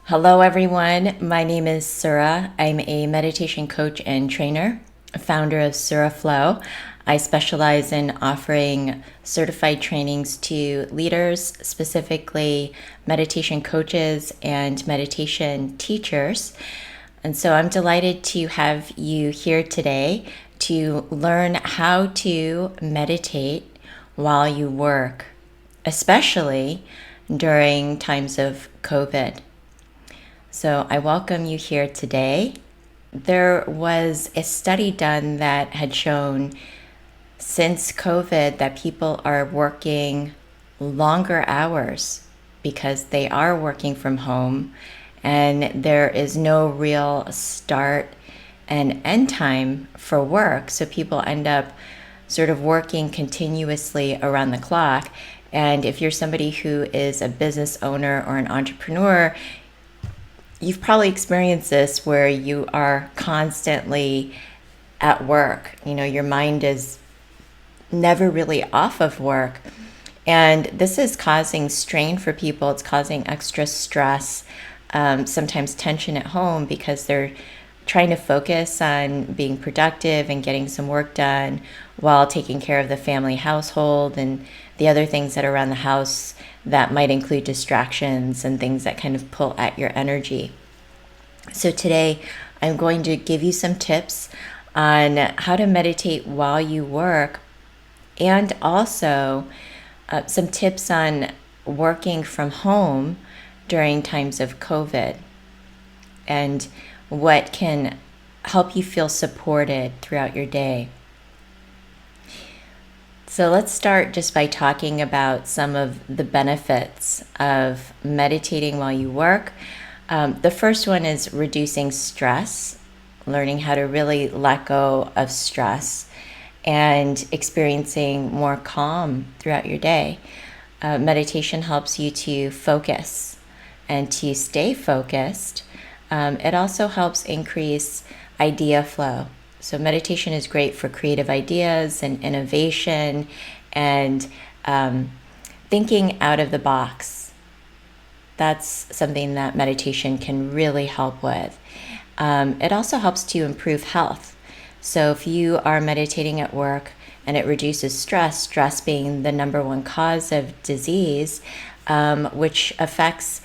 Hello, everyone. My name is Sura. I'm a meditation coach and trainer, founder of suraflow. I specialize in offering certified trainings to leaders, specifically meditation coaches and meditation teachers. And so I'm delighted to have you here today to learn how to meditate while you work, especially during times of COVID. So I welcome you here today. There was a study done that had shown since COVID that people are working longer hours because they are working from home and there is no real start and end time for work. So people end up sort of working continuously around the clock. And if you're somebody who is a business owner or an entrepreneur, you've probably experienced this where you are constantly at work. You know, your mind is never really off of work. And this is causing strain for people. It's causing extra stress, sometimes tension at home because they're trying to focus on being productive and getting some work done while taking care of the family household and the other things that are around the house that might include distractions and things that kind of pull at your energy. So today I'm going to give you some tips on how to meditate while you work, and also some tips on working from home during times of COVID and what can help you feel supported throughout your day. So let's start just by talking about some of the benefits of meditating while you work. The first one is reducing stress, learning how to really let go of stress and experiencing more calm throughout your day. Meditation helps you to focus and to stay focused. It also helps increase idea flow. So meditation is great for creative ideas and innovation and thinking out of the box. That's something that meditation can really help with. It also helps to improve health. So if you are meditating at work and it reduces stress, stress being the number one cause of disease, which affects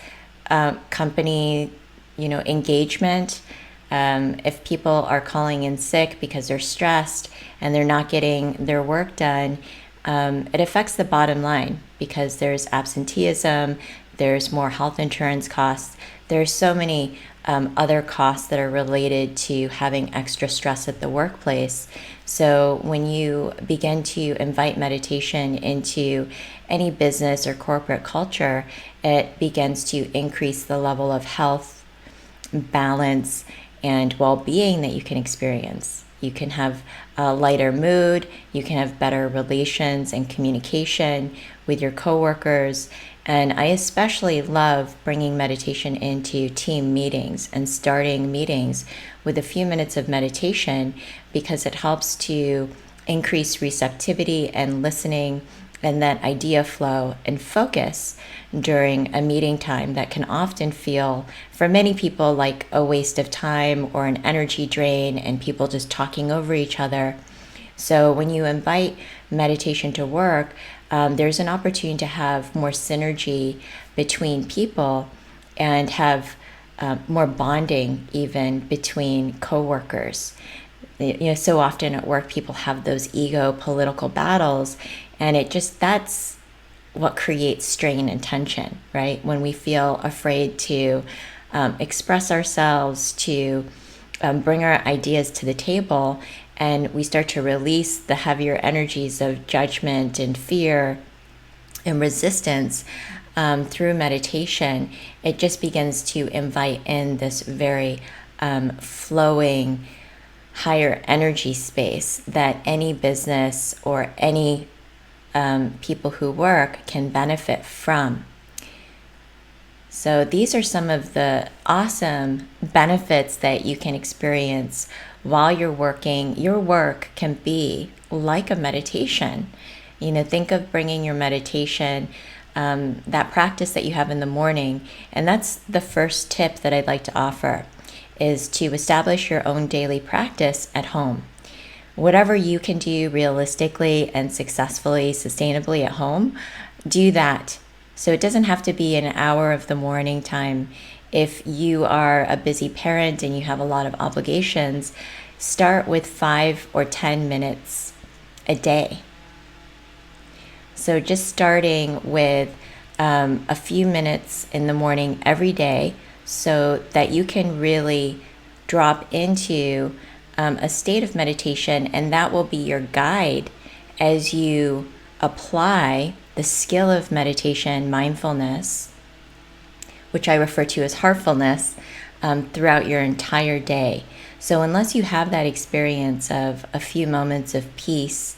company, engagement. If people are calling in sick because they're stressed and they're not getting their work done, it affects the bottom line because there's absenteeism, there's more health insurance costs, there's so many other costs that are related to having extra stress at the workplace. So when you begin to invite meditation into any business or corporate culture, it begins to increase the level of health, balance, and well-being that you can experience. You can have a lighter mood, you can have better relations and communication with your coworkers. And I especially love bringing meditation into team meetings and starting meetings with a few minutes of meditation because it helps to increase receptivity and listening and that idea flow and focus during a meeting time that can often feel, for many people, like a waste of time or an energy drain and people just talking over each other. So when you invite meditation to work, there's an opportunity to have more synergy between people and have more bonding even between coworkers. So often at work people have those ego political battles, and that's what creates strain and tension, right? When we feel afraid to express ourselves, to bring our ideas to the table, and we start to release the heavier energies of judgment and fear and resistance through meditation, it just begins to invite in this very flowing, higher energy space that any business or any people who work can benefit from. So these are some of the awesome benefits that you can experience while you're working. Your work can be like a meditation. Think of bringing your meditation that practice that you have in the morning. And that's the first tip that I'd like to offer, is to establish your own daily practice at home. Whatever you can do realistically and successfully, sustainably at home, do that. So it doesn't have to be an hour of the morning time. If you are a busy parent and you have a lot of obligations, start with 5 or 10 minutes a day. So just starting with a few minutes in the morning every day, so that you can really drop into a state of meditation, and that will be your guide as you apply the skill of meditation, mindfulness, which I refer to as heartfulness, throughout your entire day. So unless you have that experience of a few moments of peace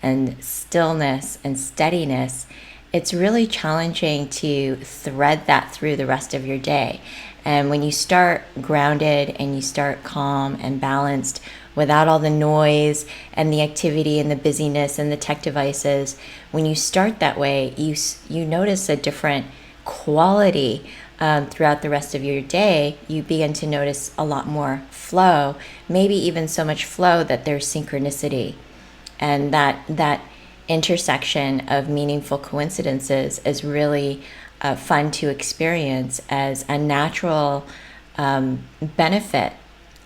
and stillness and steadiness, it's really challenging to thread that through the rest of your day. And when you start grounded and you start calm and balanced without all the noise and the activity and the busyness and the tech devices, when you start that way, you notice a different quality throughout the rest of your day. You begin to notice a lot more flow, maybe even so much flow that there's synchronicity. And that intersection of meaningful coincidences is really fun to experience as a natural benefit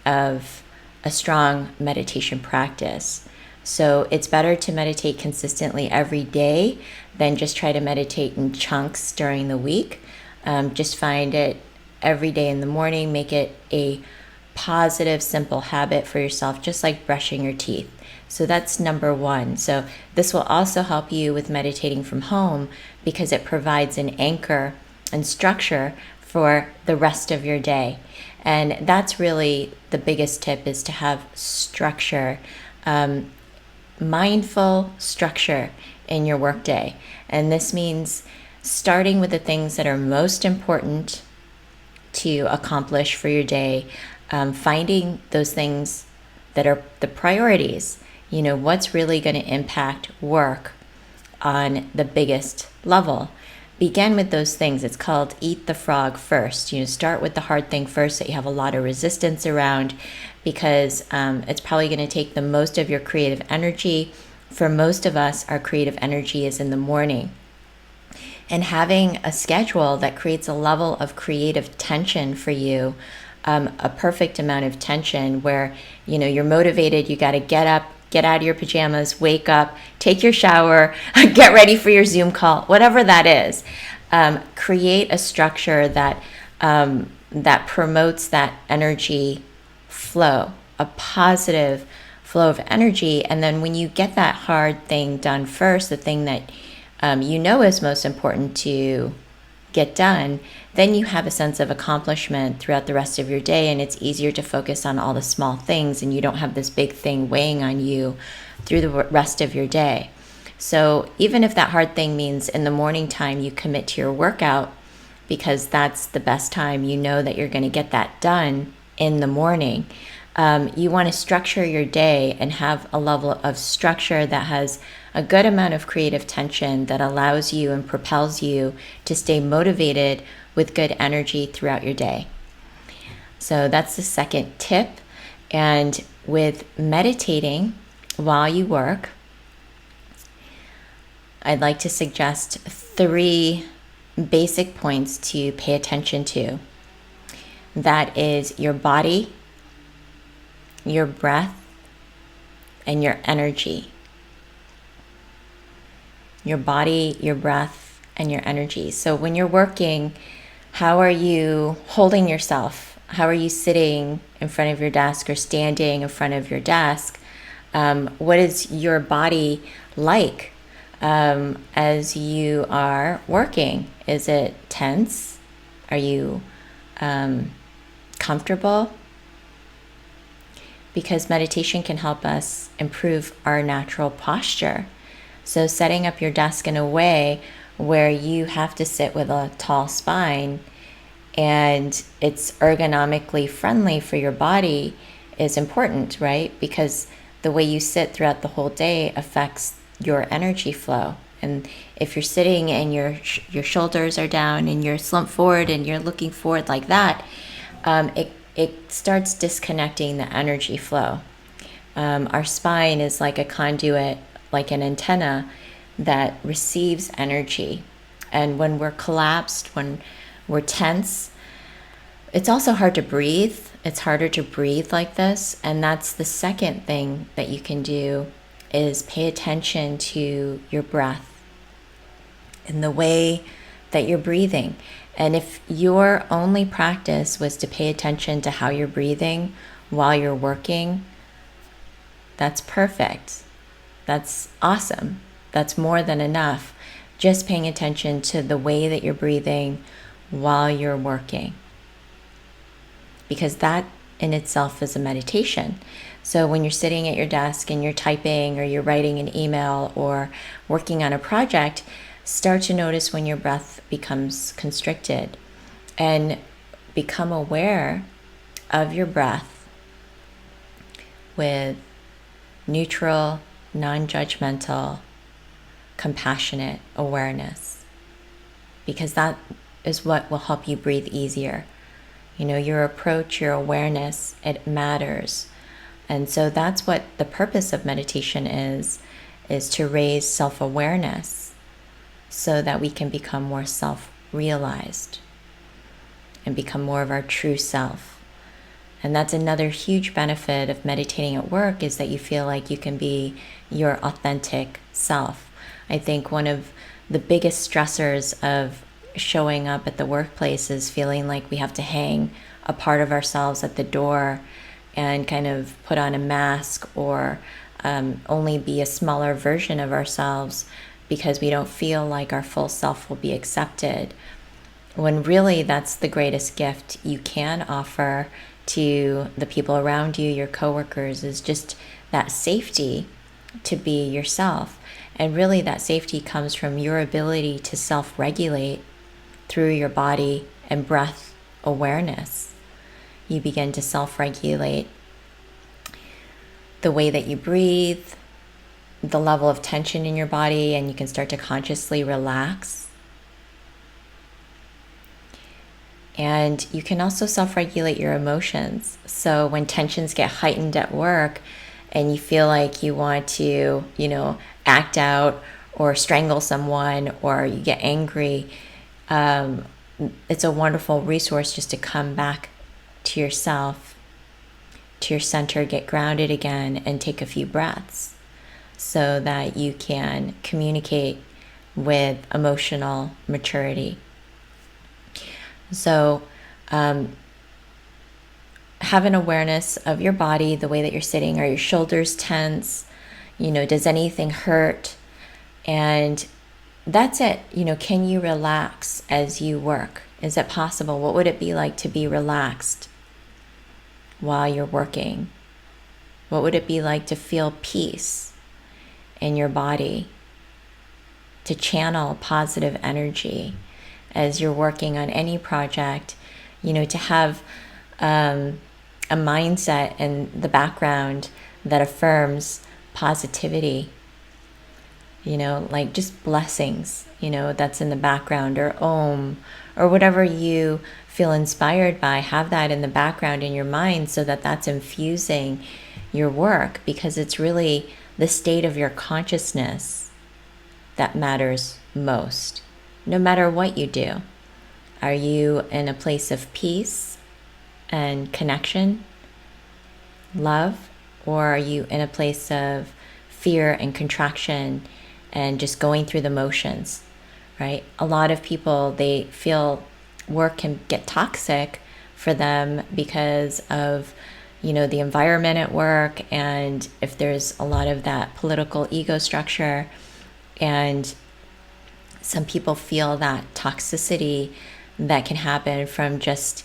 of a strong meditation practice. So it's better to meditate consistently every day than just try to meditate in chunks during the week. Just find it every day in the morning. Make it a positive, simple habit for yourself, just like brushing your teeth. So that's number one. So this will also help you with meditating from home, because it provides an anchor and structure for the rest of your day. And that's really the biggest tip, is to have structure, mindful structure in your workday. And this means starting with the things that are most important to accomplish for your day, finding those things that are the priorities. You know, what's really going to impact work on the biggest level. Begin with those things. It's called eat the frog first. You know, start with the hard thing first that you have a lot of resistance around, because it's probably going to take the most of your creative energy. For most of us, our creative energy is in the morning. And having a schedule that creates a level of creative tension for you, a perfect amount of tension where, you know, you're motivated, you got to get up, get out of your pajamas, wake up, take your shower, get ready for your Zoom call, whatever that is. Create a structure that that promotes that energy flow, a positive flow of energy. And then when you get that hard thing done first, the thing that you know is most important to get done, then you have a sense of accomplishment throughout the rest of your day, and it's easier to focus on all the small things, and you don't have this big thing weighing on you through the rest of your day. So even if that hard thing means in the morning time you commit to your workout, because that's the best time, you know that you're going to get that done in the morning. You want to structure your day and have a level of structure that has a good amount of creative tension that allows you and propels you to stay motivated with good energy throughout your day. So that's the second tip. And with meditating while you work, I'd like to suggest 3 basic points to pay attention to. That is your body, your breath, and your energy. Your body, your breath, and your energy. So when you're working, how are you holding yourself? How are you sitting in front of your desk or standing in front of your desk? What is your body like as you are working? Is it tense? Are you comfortable? Because meditation can help us improve our natural posture. So setting up your desk in a way where you have to sit with a tall spine and it's ergonomically friendly for your body is important, right? Because the way you sit throughout the whole day affects your energy flow And if you're sitting and your shoulders are down and you're slumped forward and you're looking forward like that, it starts disconnecting the energy flow. Our spine is like a conduit, like an antenna that receives energy. And when we're collapsed, when we're tense, it's also hard to breathe. It's harder to breathe like this. And that's the second thing that you can do, is pay attention to your breath and the way that you're breathing. And if your only practice was to pay attention to how you're breathing while you're working, that's perfect. That's awesome. That's more than enough. Just paying attention to the way that you're breathing while you're working, because that in itself is a meditation. So when you're sitting at your desk and you're typing or you're writing an email or working on a project, start to notice when your breath becomes constricted and become aware of your breath with neutral, non-judgmental, compassionate awareness, because that is what will help you breathe easier. You know, your approach, your awareness, it matters. And so that's what the purpose of meditation is to raise self-awareness so that we can become more self-realized and become more of our true self. And that's another huge benefit of meditating at work, is that you feel like you can be your authentic self. I think one of the biggest stressors of showing up at the workplace is feeling like we have to hang a part of ourselves at the door and kind of put on a mask, or only be a smaller version of ourselves because we don't feel like our full self will be accepted. When really that's the greatest gift you can offer to the people around you, your coworkers, is just that safety to be yourself. And really that safety comes from your ability to self-regulate through your body and breath awareness. You begin to self-regulate the way that you breathe, the level of tension in your body, and you can start to consciously relax. And you can also self-regulate your emotions. So when tensions get heightened at work and you feel like you want to, act out or strangle someone, or you get angry, it's a wonderful resource just to come back to yourself, to your center, get grounded again, and take a few breaths so that you can communicate with emotional maturity. So have an awareness of your body, the way that you're sitting. Are your shoulders tense? Does anything hurt? And that's it. Can you relax as you work? Is it possible? What would it be like to be relaxed while you're working? What would it be like to feel peace in your body, to channel positive energy as you're working on any project, to have a mindset in the background that affirms positivity, like just blessings, that's in the background, or Om, or whatever you feel inspired by. Have that in the background in your mind so that that's infusing your work, because it's really the state of your consciousness that matters most, no matter what you do. Are you in a place of peace and connection, love, or are you in a place of fear and contraction and just going through the motions, right? A lot of people, they feel work can get toxic for them because of, the environment at work, and if there's a lot of that political ego structure, and some people feel that toxicity that can happen from just,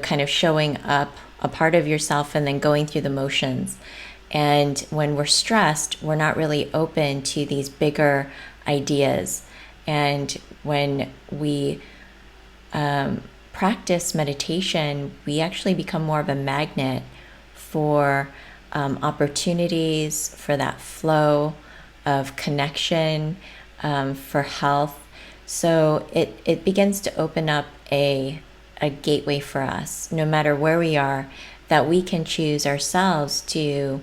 kind of showing up a part of yourself and then going through the motions. And when we're stressed, we're not really open to these bigger ideas. And when we practice meditation, we actually become more of a magnet for opportunities, for that flow of connection, for health. So it begins to open up a gateway for us, no matter where we are, that we can choose ourselves to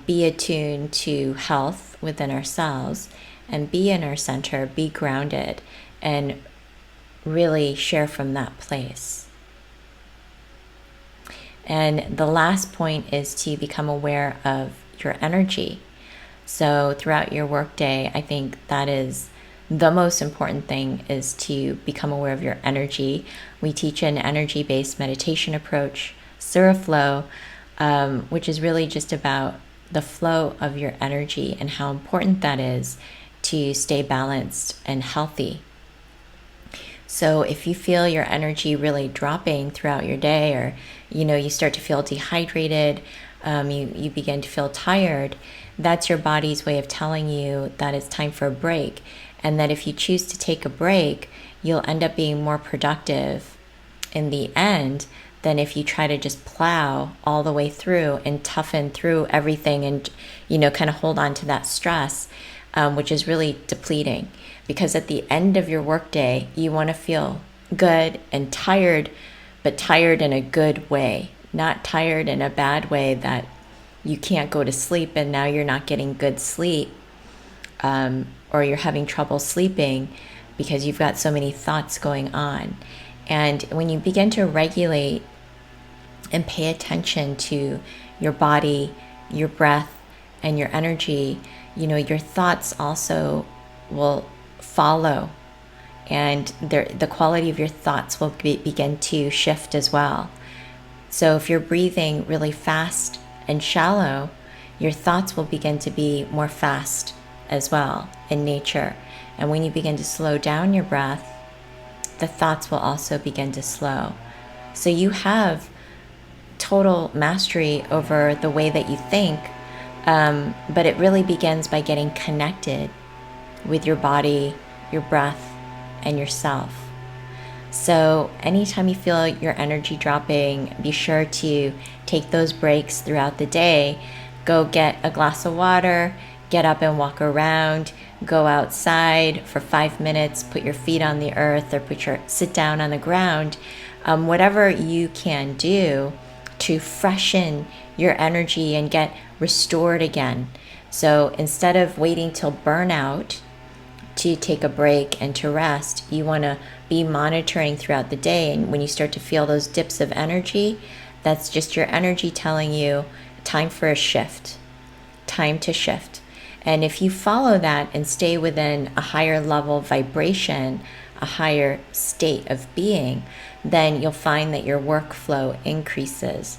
be attuned to health within ourselves and be in our center, be grounded, and really share from that place. And the last point is to become aware of your energy. So throughout your workday, I think that is the most important thing, is to become aware of your energy. We teach an energy-based meditation approach, suraflow, which is really just about the flow of your energy and how important that is to stay balanced and healthy. So if you feel your energy really dropping throughout your day, or you start to feel dehydrated, you begin to feel tired, that's your body's way of telling you that it's time for a break. And that if you choose to take a break, you'll end up being more productive in the end than if you try to just plow all the way through and toughen through everything and kind of hold on to that stress, which is really depleting. Because at the end of your workday, you want to feel good and tired, but tired in a good way, not tired in a bad way that you can't go to sleep and now you're not getting good sleep, or you're having trouble sleeping because you've got so many thoughts going on. And when you begin to regulate and pay attention to your body, your breath, and your energy, your thoughts also will follow, and the quality of your thoughts will begin to shift as well. So if you're breathing really fast and shallow, your thoughts will begin to be more fast as well in nature. And when you begin to slow down your breath, the thoughts will also begin to slow. So you have total mastery over the way that you think, but it really begins by getting connected with your body, your breath, and yourself. So anytime you feel your energy dropping, be sure to take those breaks throughout the day. Go get a glass of water, get up and walk around, go outside for 5 minutes, put your feet on the earth, or sit down on the ground. Whatever you can do to freshen your energy and get restored again. So instead of waiting till burnout to take a break and to rest, you want to be monitoring throughout the day. And when you start to feel those dips of energy, that's just your energy telling you time for a shift, time to shift. And if you follow that and stay within a higher level vibration, a higher state of being, then you'll find that your workflow increases,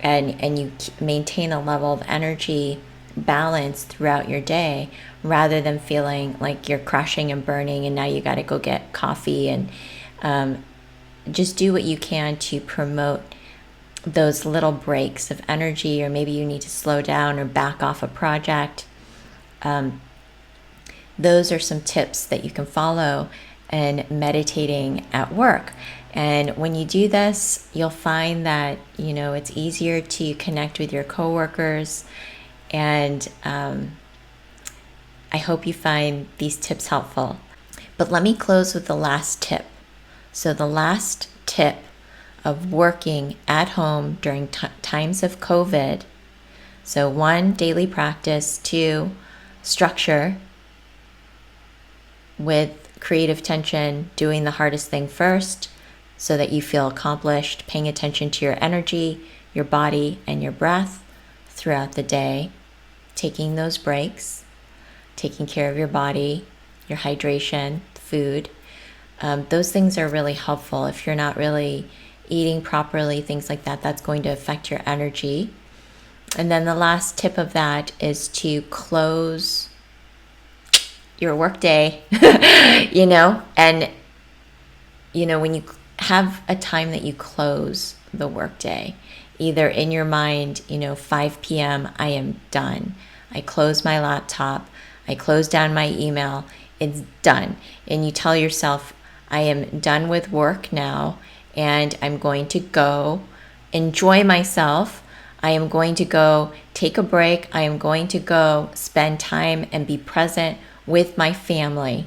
and you maintain a level of energy balance throughout your day, rather than feeling like you're crashing and burning and now you got to go get coffee. And just do what you can to promote those little breaks of energy, or maybe you need to slow down or back off a project. Those are some tips that you can follow in meditating at work. And when you do this, you'll find that it's easier to connect with your coworkers. And I hope you find these tips helpful. But let me close with the last tip. So the last tip of working at home during times of COVID. So 1, daily practice. 2, structure with creative tension, doing the hardest thing first so that you feel accomplished, paying attention to your energy, your body, and your breath throughout the day, taking those breaks, taking care of your body, your hydration, food. Those things are really helpful. If you're not really eating properly, things like that, that's going to affect your energy. And then the last tip of that is to close your workday, and when you have a time that you close the workday, either in your mind, 5 p.m., I am done. I close my laptop, I close down my email, it's done. And you tell yourself, I am done with work now, and I'm going to go enjoy myself. I am going to go take a break. I am going to go spend time and be present with my family.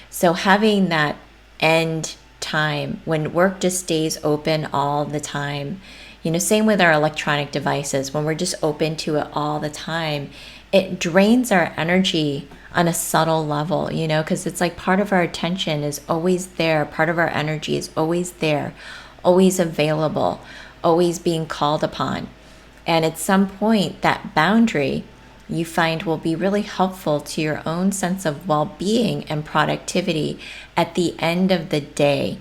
So having that end time when work just stays open all the time, same with our electronic devices, when we're just open to it all the time, it drains our energy on a subtle level, because it's like part of our attention is always there, part of our energy is always there, always available, always being called upon. And at some point, that boundary you find will be really helpful to your own sense of well-being and productivity at the end of the day.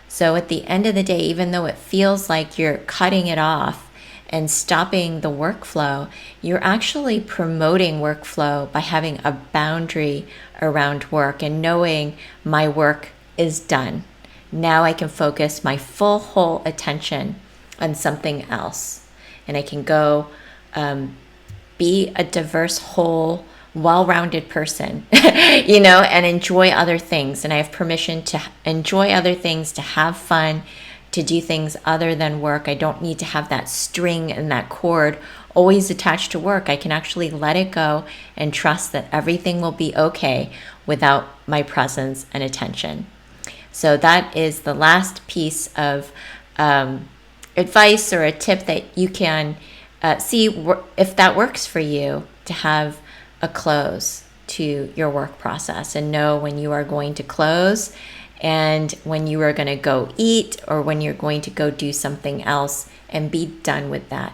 So at the end of the day, even though it feels like you're cutting it off and stopping the workflow, you're actually promoting workflow by having a boundary around work and knowing my work is done. Now I can focus my full whole attention on something else. And I can go be a diverse, whole, well-rounded person, and enjoy other things. And I have permission to enjoy other things, to have fun, to do things other than work. I don't need to have that string and that cord always attached to work. I can actually let it go and trust that everything will be okay without my presence and attention. So that is the last piece of advice or a tip that you can see if that works for you, to have a close to your work process and know when you are going to close and when you are going to go eat or when you're going to go do something else, and be done with that.